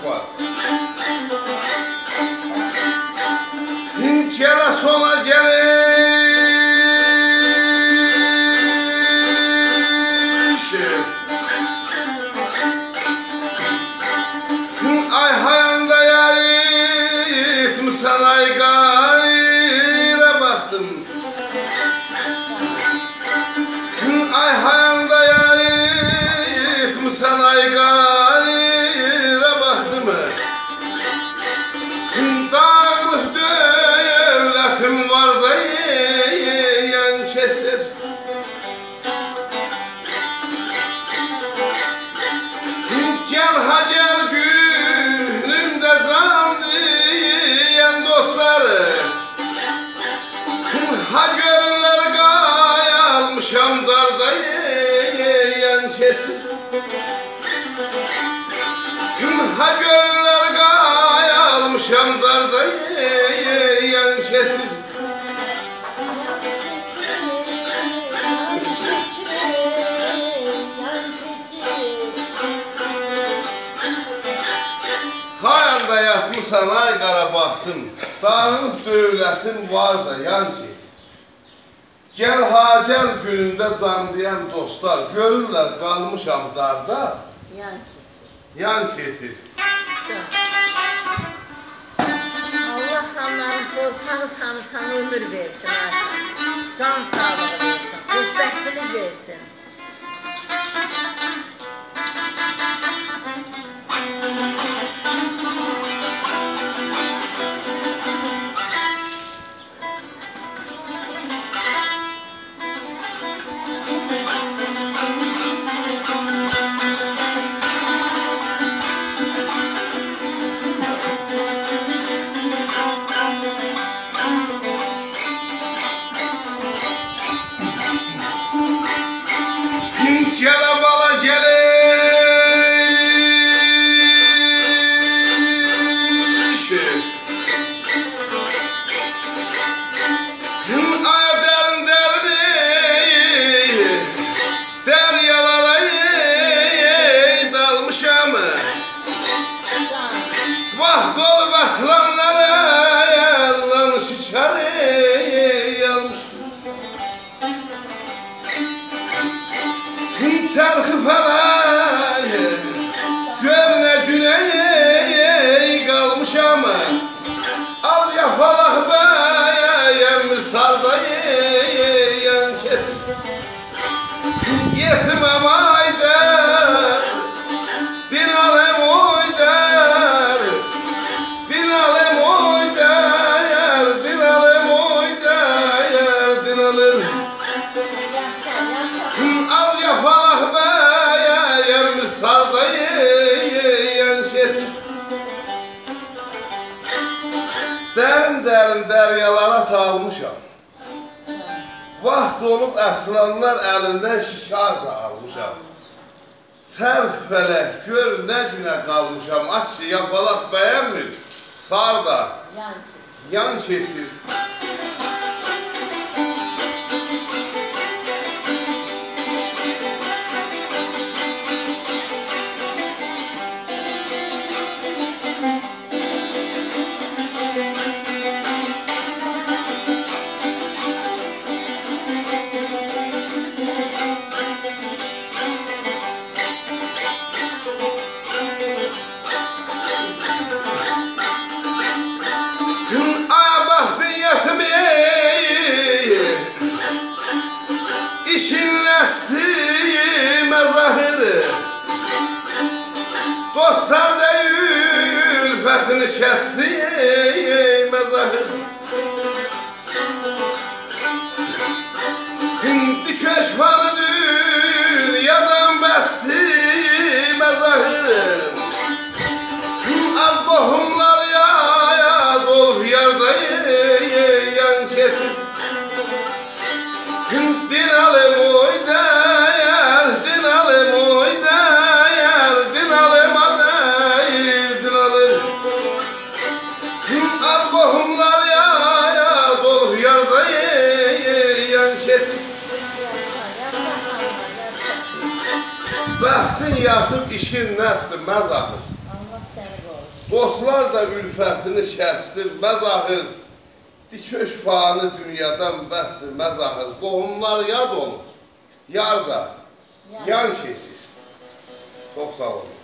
var. Gele sona geliş. Ay hayanda yaritmişsen ay gayre baktım. Ay hayanda yaritmişsen ay gayre baktım. Dağlık devletim var da yan keser. Gel ha gel günümde zam diyen dostları. Ha görürler gay almışam darda yan keser. Ha görürler gay almışam darda yan keser. Hayanda yatmışsan ay qara baxdım, dağınıq dövlətim var da yan keçir. Gəl hacəl günündə canlayan dostlar, görürlər qalmışam darda, yan keçir. Allah sanların korkanı sana ömür versin, can sağlığı versin, xoşbəxtçilik versin. Gele bala geliş. Ay derin derin deryalara dalmışam. Vah kol baslanlara yalan şişarı yalmışam. Çarxı falan görünə güney qalmışam. Az yapalaq bəyəm sarda yan kesib. Yetiməm aydar, dinalım oydar, dinalım oydar, dinalım oydar, dinalım. Az yapalaq bəyəm sarda yan kesib. Dərin-dərin dəryalara talmışam. Vaxt olub əslanlar əlindən şişar da almışam. Çərx fələk gör nə günə qalmışam. Açı yapalaq bəyəmir, sar da yan kesir. Aya baktın yatım işin nesli mezahiri. Dostlar da ülfetini şesti mezahir. Düşeş fanı dünyadan besti mezahir. Az bohumlar ya dolup yarda yan kesip. Dinalım oydayar, dinalım oydayar, dinalım adayır, dinalım. Az bohumlar ya dolup yarda yan kesip. Bəxtin yatıb işin nəsdir məzahır. Allah səni qorusun. Dostlar da ülfətini şəstir, məzahir. Diköş fani dünyadan bəsdir, məzahir. Qohumlar yad olun, yar da yan şeysiz. Çox sağ olun.